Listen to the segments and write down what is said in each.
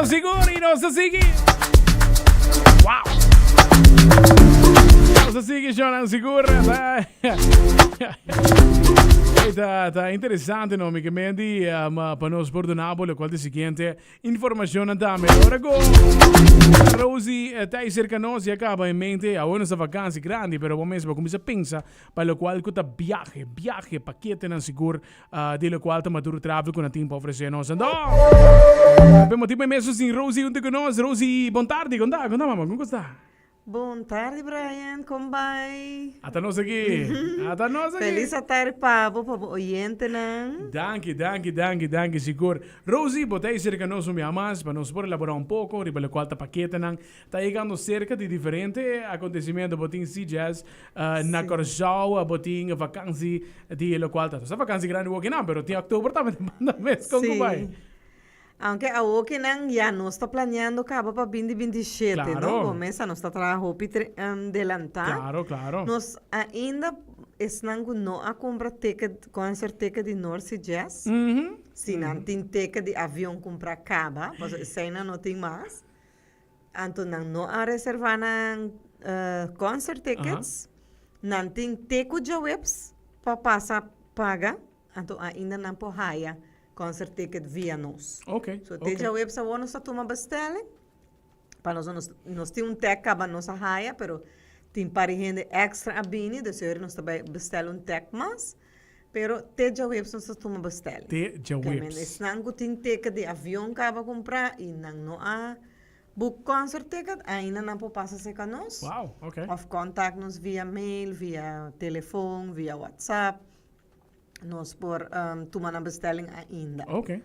Siguri, nossa Sigi. Wow. Nossa Sigi, Jonan Sigura. Tá interessante, no? Mi commenti, ma per noi spordonabile qualche seguente informazione da me. Ora go. Rosie, tai cerca nos e acaba in mente a una vacanze grandi, però momento come si pensa, per lo quale questa viaje, pacchetto non sicuro, di lo quale maturo travel con un tempo offrire nos. No! Abbiamo tipo messo in Rosie un con nos, Rosie, buon tardi, con mamma, come sta? Boa tarde, Brian. Como vai? Até nós aqui. Feliz tarde, Pablo, para o oyente, não? Danke, seguro. Rosie, botei cerca nós minha mas, para nós poder elaborar pouco, riba lo qual paquete não, tá chegando cerca de diferente acontecimento, botin CJS, na Corsau, botin vacancy, de lo qual tá. Essa vacancy grande o que não, pero tinha outubro também manda mês como vai. Aunque a que não já não está planeando acaba para 2027, claro. não? Começa, não está trabalhando adelantar. Claro. Nós ainda estamos não a comprar ticket, concert ticket de North Jazz. Se não tem ticket de avião comprar acaba, porque se ainda não tem mais. Então não a reservar na concert tickets. Não tem ticket de webs para passar paga. Então ainda não pode hire concert ticket via nós. Ok. So, teja website nós toma bestellen. Para nós temos tech acaba nossa raia, pero tem para gente extra abini, de ser nós também bestellen tech mas, pero teja website nós toma bestellen. Teja webs. Es não tem ticket de avião acaba comprar e não há book concert ticket, ainda não pode passar se com nós. Wow, ok. Of contact nos via mail, via telefone, via WhatsApp. Nós por tomar a bestelling ainda. Ok.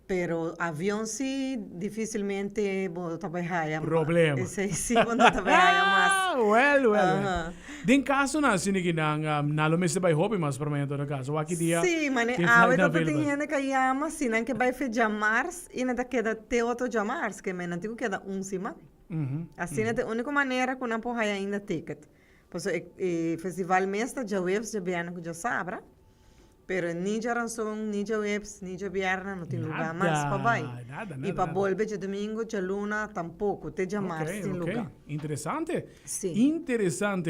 Pero avião sim, dificilmente vou trabalhar. Problema. Sim, vou trabalhar mais. Well. Den caso na sinigi na lo messe by hobby mas para mim todo caso. Aqui dia. Sim, mas a outra tem gente que chama, se não que vai fazer março e não queda até outro de março, que me não tem queda semana. Assim é a única maneira que não pode ainda ticket. Pois o festival mesmo já waves já bem que já sabra. Pero ni já ransom, ni já webs, ni já viernes, não tem lugar mais para vai. E para volver de domingo, de luna, tampouco, até já março tem lugar. Interessante. Sim. Interessante.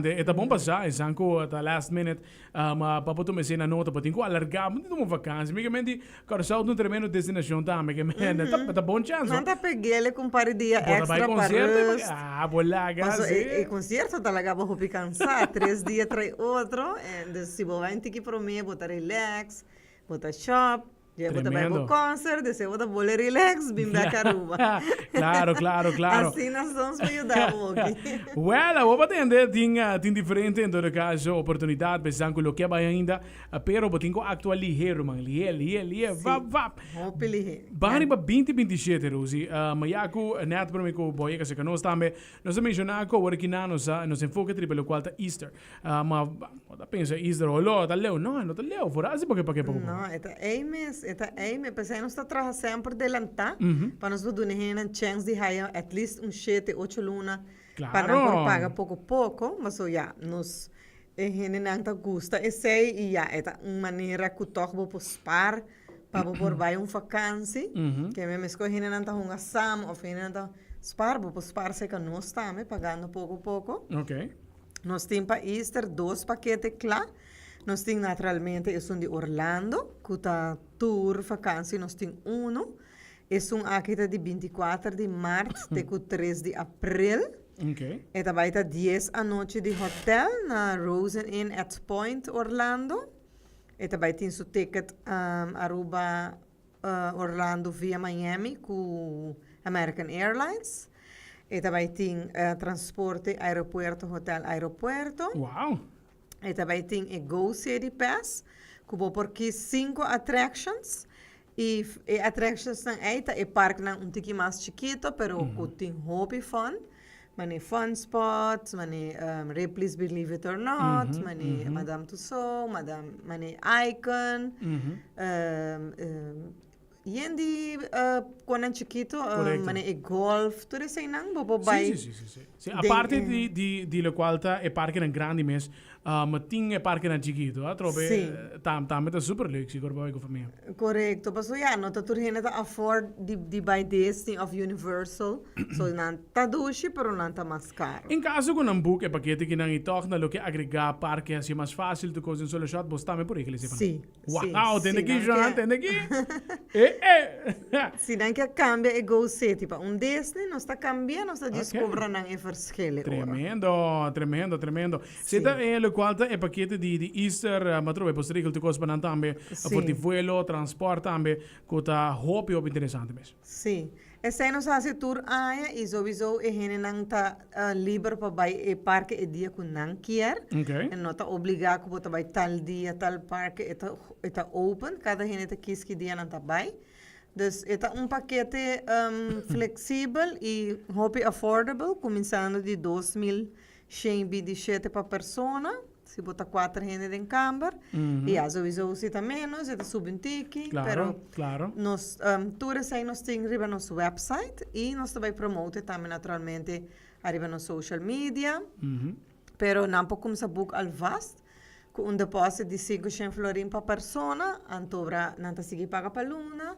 É tá bom passar, é sanco, tá last minute, mas para poder me na nota, para ter que alargar, não tem uma vacância, megamente, cara, só um tremendo destinação tá, megamente, tá bom chance. Não tá peguele com par dia extra para rest. Bola, e concerto tá legal para hobby cansar, 3 dias trai outro, e se você tem que para mim, botar relax, botar shop, já botar vai pro concert, depois botar bola relax, bim da caruba. Claro. Assim nós vamos ajudar hoje. Well, vou atender, tem diferente em todo caso, oportunidade, pensando que o que vai ainda, pero tenho actual ligeiro, man, ligeiro, vap. Hope ligeiro. Bari para 2027, Rosie, mas aku net para mim que boy que se que nós também, nós mencionamos que o que nos enfoca pelo qual tá Easter, mas pensa Easter ou lo, tá leu, não tá leu, fora assim porque não, esta aime, pensei nós está trabalhando sempre adelantar, para nós poder ter chance de hire at least 7, 8 luna, para não pagar pouco, mas já nos gente não tá gosta, e já é uma maneira que toch vou spar para por vai vacância, que mesmo escolhe gente não tá sam ou gente não tá spar, vou spar se que nós estamos pagando pouco. Ok. Nós temos para Easter 2 paquetes, claro. Nós temos naturalmente, é de Orlando, que está tour, vacância, nós temos é aqui de 24 de março, até 3 de abril. Ok. E também está 10 a noite de hotel na Rosen Inn at Point, Orlando. E também tem seu ticket Aruba, Orlando via Miami com American Airlines. E também tem transporte aeroporto, hotel aeroporto. Wow! E também tem a Go City Pass, que vou por aqui 5 attractions. E attractions não é parque não um pouquinho mais chiquito, pero tem hobby fun. Mani fun spots, mani Ripley's Believe It or Not, mani Madame Tussauds, mani Icon. Yendi, quando é chiquito, Correcto. mane e golf, tudo isso aí não, bobo vai. Sì. A parte di lo qual è parche in grandi mes, ma ting è parche in chiquito, trobe Sì. tam è super leuk, sicuro poi con famiglia. Correcto, paso ja, no, dat turhene ta afford di buy Disney of Universal, so nan ta dushi, pero nan ta mas caro. In caso con un book e paquete che non i torna lo che aggrega parche sia mais fácil tu cosa in solo shot bostame pure che le si fanno. Sì. Wow, tende chi nan Johan, che- tende chi? Sì, nan che cambia e go se, tipo, un Disney non sta cambia, non sta discovra nan e verschillen. Tremendo. Senta lo qual è paquete di Easter, ma trove posso dire che tu cosa banana tambe, Sì. porti vuelo, trasporto tambe, cota hopi interessante mes. Sì. E se non sa se tour aia, e sowieso e hene nan ta liber pa bij e parke e dia kun nan kier. Ok. En nota obligato po bij tal dia, tal parque eta open. Cada hene te kies que dia nan ta bij. Dus eta un paquete flexível e hopi affordable, começando de 2.000 shenbi di 7 pa persona. Si bota 4 gente em camper. E a sowieso se tá menos, eta sub un tiki. Claro. Nos tours aí nós temos arriba no nosso website e nós também promote também naturalmente arriba no social media. Pero não pode começar a book alvast com um depósito de 500 florin per persona, antobra não tá seguir paga para luna.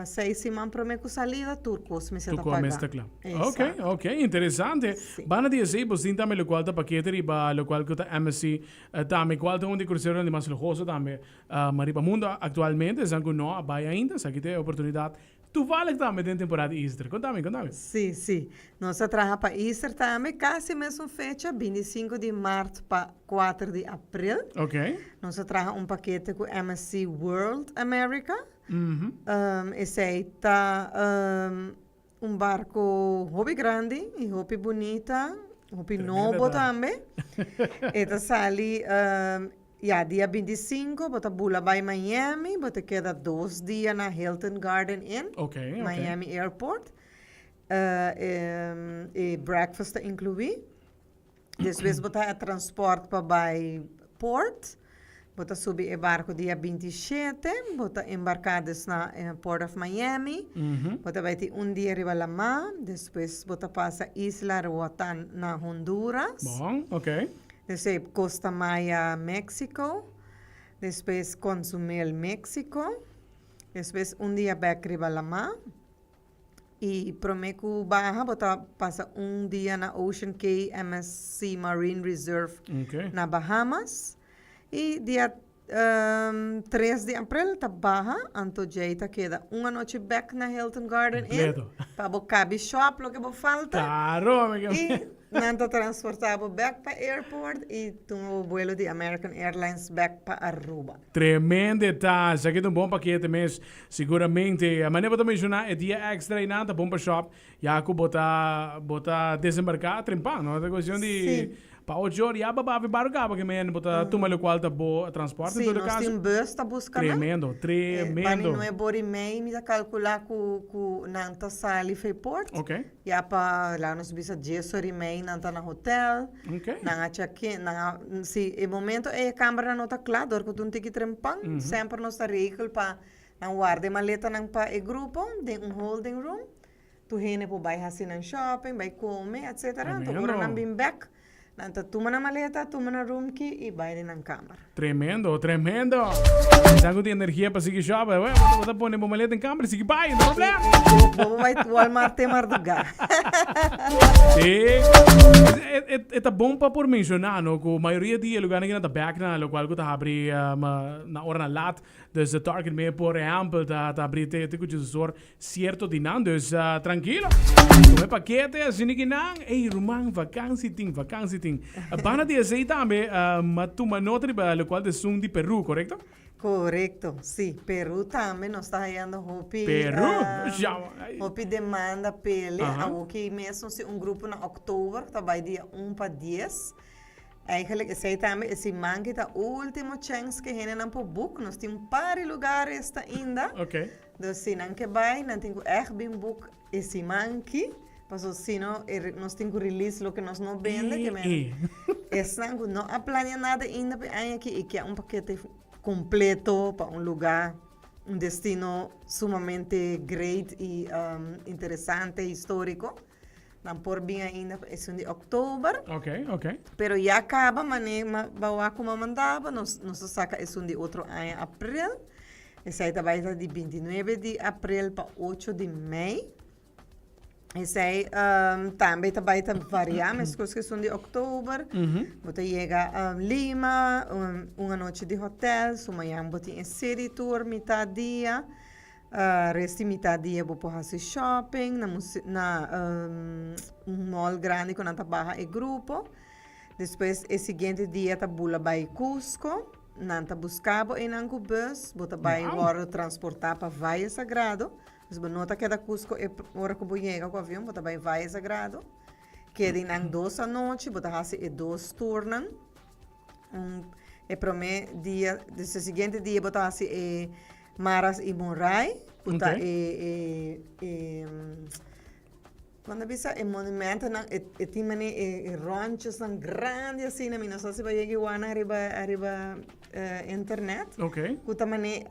6 semanas para mim com salida, turcos me se Tu tá come paga. sta cla. Esatto. Ok, interessante. Sì. Bana di esempio, sinta me lo qual ta paquete riba, lo qual ta MSC, tame qual ta undi cruzeiro di mas lujoso tame, ma riba mundo actualmente, zango no, abai ainda, sa que te oportunidade. Tu vale tame den temporada Easter. Contame. Sim, sim. Nós trabalhamos para Easter também, quase mesmo fecha, 25 de março para 4 de abril. Ok. Nós trabalhamos paquete com MSC World America. Esse aí tá barco hobby grande e hobby bonita, hobby novo também. Eta sali dia 25, bota bula by Miami, bota queda 2 dias na Hilton Garden Inn, Ok. Miami Airport. E breakfast incluí. Depois bota transporte para by Port. Bota subir o barco dia 27, bota embarcadas na Port of Miami. Bota vai ter dia arriba La Mar, depois bota passa Isla Roatán na Honduras. Bom, ok. Depois Costa Maya, México. Depois Consumel, México. Depois dia back arriba La Mar. E Promeco Barra, bota passa dia na Ocean Cay MSC Marine Reserve na Bahamas. E dia 3 de abril, tá barra, anto jeita queda uma noite back na Hilton Garden Inn. Para o cabe shop, lo que vou falta. Claro, amiga. E nanta transportado back para airport e o vuelo de American Airlines back para Aruba. Tremendo, tá. Isso aqui é um bom paquete mesmo. Seguramente. Mas nem também mencionar é dia extra e nada, bom para shop. Já que bota desembarcar, trempar, não é questão de... Pa 8 ore, ja, baba, vi bargava che men bota tu lo qual ta bo transporte Sim, in todo nós caso. temos bus tá buscando. Tremendo. Bani não é bori mei, me dá calcular com nanta sali foi port. Ok. Já para lá nos bisa 10 ore mei nanta na hotel. Ok. Nanga check-in, se o momento é a câmera não tá claro, dor que tu tem que trempang, sempre nós tá regel para não guarde maleta nang pa e grupo, de holding room. Tu hene po vai assim nang shopping, vai comer, etc. Tu ora nang bim back. Nanta tuma na maleta, tuma na room key e vai na câmara. Tremendo. Sangue de energia para seguir shop. Bota pôr uma maleta em câmera, seguir pai, não tem problema. Vou vai Walmart ter mardugar. É bom para por mencionar, no, que a maioria de lugares que na back na, lo qual que tá abri na hora na lat, dus de target me por exemplo tá abri te que sor certo de não, dus tranquilo. O paquete assim que não, ei, rumang vakansie ting. Bana de azeite também, mas tu manotri para lo qual de sum de Peru, correto? Correcto, sí. Peru también nos está hallando Hopi. Peru? Hopi demanda pele. Aqui mesmo se grupo na outubro, tá vai dia 1 para 10. Eigenlijk sei também esse man que tá último chance que a não pode book. Nós temos pare lugares ainda. Ok. Dus se não que vai, não tem echt bem book esse man que. Paso si no, nós temos que release lo que nós não vende, que men. Não há plano nada ainda aqui e que é paquete completo para lugar un destino sumamente great y interesante, histórico. Dan por bien ainda es de octubre. Ok. Pero ya acaba, bawa como mandava, nos saca es de outro ano, abril. Esse aí vai de 29 de abril para 8 de maio. Esse aí também vai variar, mas coisas que são de outubro. Você chega a Lima, uma noite de hotel, amanhã você tem city tour, metade dia. Resti metade dia você pode fazer shopping, na mall grande com a barra e grupo. Depois, o seguinte dia, você vai Cusco. Nanta buscava em um bus, você vai agora transportar para Valle Sagrado. Mas nota que da Cusco é hora que você chega com o avião, você vai Valle Sagrado. Queda em 2 à noite, você faz 2 turnos. E primeiro dia, desse seguinte dia, você faz Maras e Morai. Quando você é monumento, tem ranchos grandes assim, não sei se vai chegar arriba internet. Ok. Kuta mane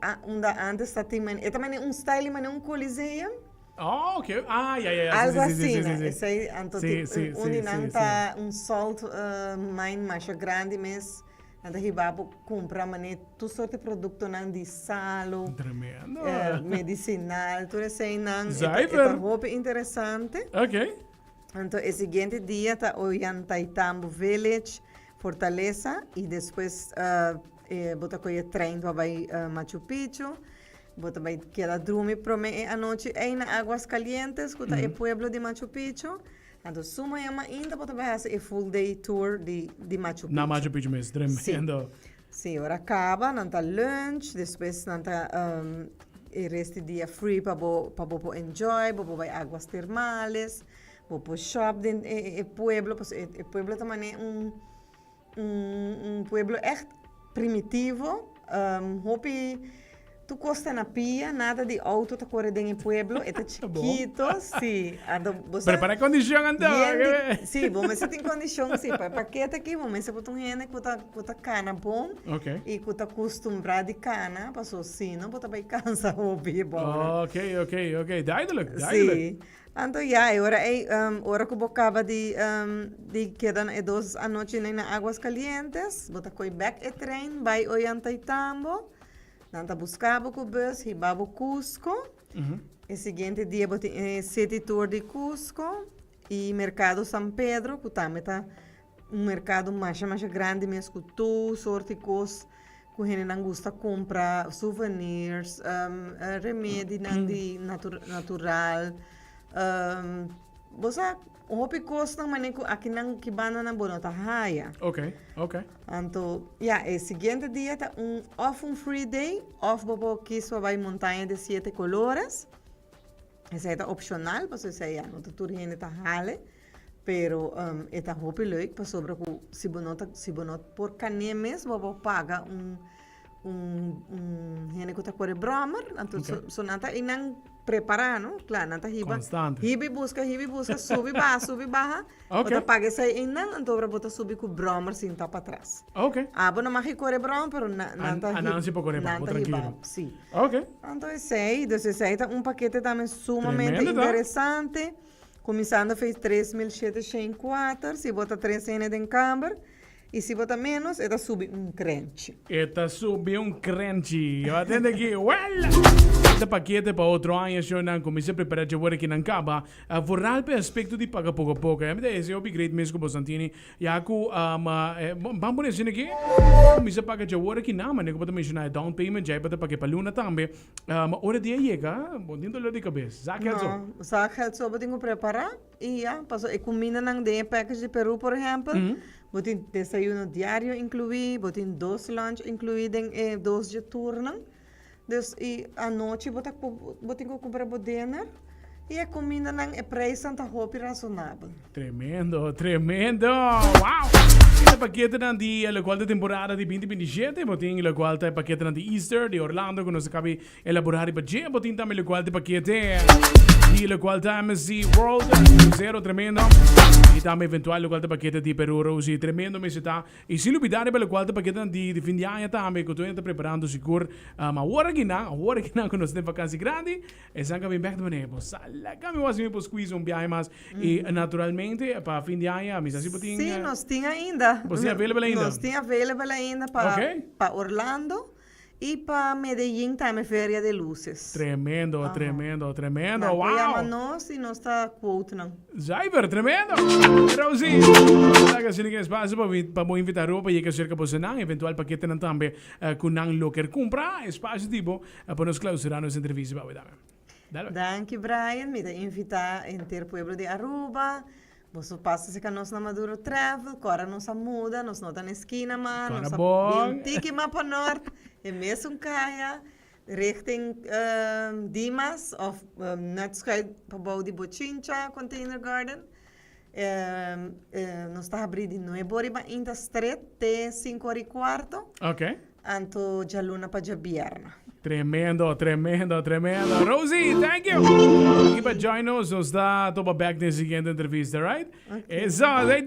antes tá tem também style mane coliseu. Oh, ok. Algo assim, sim. Esse aí onde não tá salt mine mais grande, mas anda ribabo comprar mane tu sorte produto não de salo. Tremendo. Medicinal, tudo assim não. É roupa interessante. Ok. Então, o seguinte dia tá olhando Taitambo Village, Fortaleza e depois bota coisa trem para vai Machu Picchu, bota vai queda dormir prome a noite em Águas Calientes, que é o pueblo de Machu Picchu. Então, suma ainda bota vai fazer a full day tour de Machu Picchu. Na Machu Picchu mesmo, tremendo. Sim, ora acaba, não tá lunch, depois não tá o resto do dia free para bo enjoy, para vai águas termales, para shop de pueblo, o pueblo também é um pueblo echt primitivo, hopi tu costa na pia, nada de auto tá correndo em pueblo, é chiquito, sim. Prepara condição então. Sim, bom, mas você tem condição, sim, para paquete aqui, bom, mas você botou gente que tá cana bom, e que tá acostumado de cana, passou sim, não botar bem cansa hobby, bom. Ok, duidelijk. Sim. Então, agora hora que eu acaba de quedar 2 à noite na Águas Calientes, bota coi back e trem, vai Ollantaytambo, nanta buscava com o bus, ribava Cusco, e seguinte dia bota city tour de Cusco e Mercado São Pedro, que também tá mercado mais grande mesmo, com tu sorte de coisas que a gente não gosta comprar, souvenirs, remédio natural. Você hopi costa maneco aqui não que banda na bonota raia. Ok. Então, o seguinte dia tá um free day, bobo que só vai montanha de 7 colores. Esse é opcional, porque você já não tá tudo gente tá rale, pero tá hopi leuk, para sobre que se bonota por canem mesmo, bobo paga gente que tá corre bromer, então sonata e não preparar, não? Claro, não tá riba. Constante. Riba busca, sube barra. Ok. Você paga isso aí, não, então para botar subir com o bromer sem tá para trás. Ok. Bom, não mais corre bromer, pero não tá riba. Não se pode correr, tranquilo. Sim. Ok. Então, esse aí tá paquete também sumamente interessante. Começando a fazer 3.704, se bota 3 cena em câmara. E se botar menos, ela sube crunch. Atende aqui, este paquete para outro ano, eu não comecei a preparar de agora que não acaba. Vorral per aspecto de pagar pouco a pouco. Esse é o upgrade mesmo com o Santini. E ako, vamos por isso aqui. Comecei a pagar de agora que não, mas eu vou mencionar down payment, já para pagar para Luna também. Hora de aí, bom, tem dolor de cabeça. Saca isso? Saca isso, eu tenho que preparar. E passou, e combina não de package de Peru, por exemplo. Botin desayuno diário incluído, botin 2 lunch incluído em 2 de turno. E à noite botin que comprar o dinner e a comida não é preço tanta roupa razonável. Tremendo. Wow! Este paquete não de a qual temporada de 2027, botin a qual é paquete não de Easter de Orlando que nós cabe elaborar para dia, botin também a qual é paquete de a qual é World Zero tremendo. E também eventual qualche paquete di Peru, Rosie, tremendo mese tá. E se lubidare per qualche paquete di fin di anno também, que eu estou preparando sicuro. Mas agora que não, quando nós temos vacanze grande, é sempre bem perto de nós. Sala, que me was me por squeeze viagem mais. E naturalmente, para fim de ano, me assim botinho. Sim, nós tinha ainda. Você é available ainda? Nós tinha available ainda para Orlando. E para Medellín também Feria de Luzes. Tremendo. Não, Uau! Chama nós e nós está quote não. Zyber, tremendo! Rosie, talaga sila ng espaço para mo invitar para ir cerca po sa eventual paquete ng tambe kung nang loker compra espaço tipo para nos clausurar nos entrevista para dame. Danke Brian, me invitar em ter pueblo de Aruba. Você passa se que nós na Maduro Travel, agora nós muda, nós não tá na esquina, mas nós bem tiki mapa norte, e mesmo caia richting Dimas of net schuit gebouwd die Bochincha Container Garden. Nós está abrindo de novo para in da street te 5:15. Ok. Anto já luna para já bierna. Tremendo. Rosie, thank you. Aqui para join us, nos dá topa back na seguinte entrevista, right? Okay. Exato, aí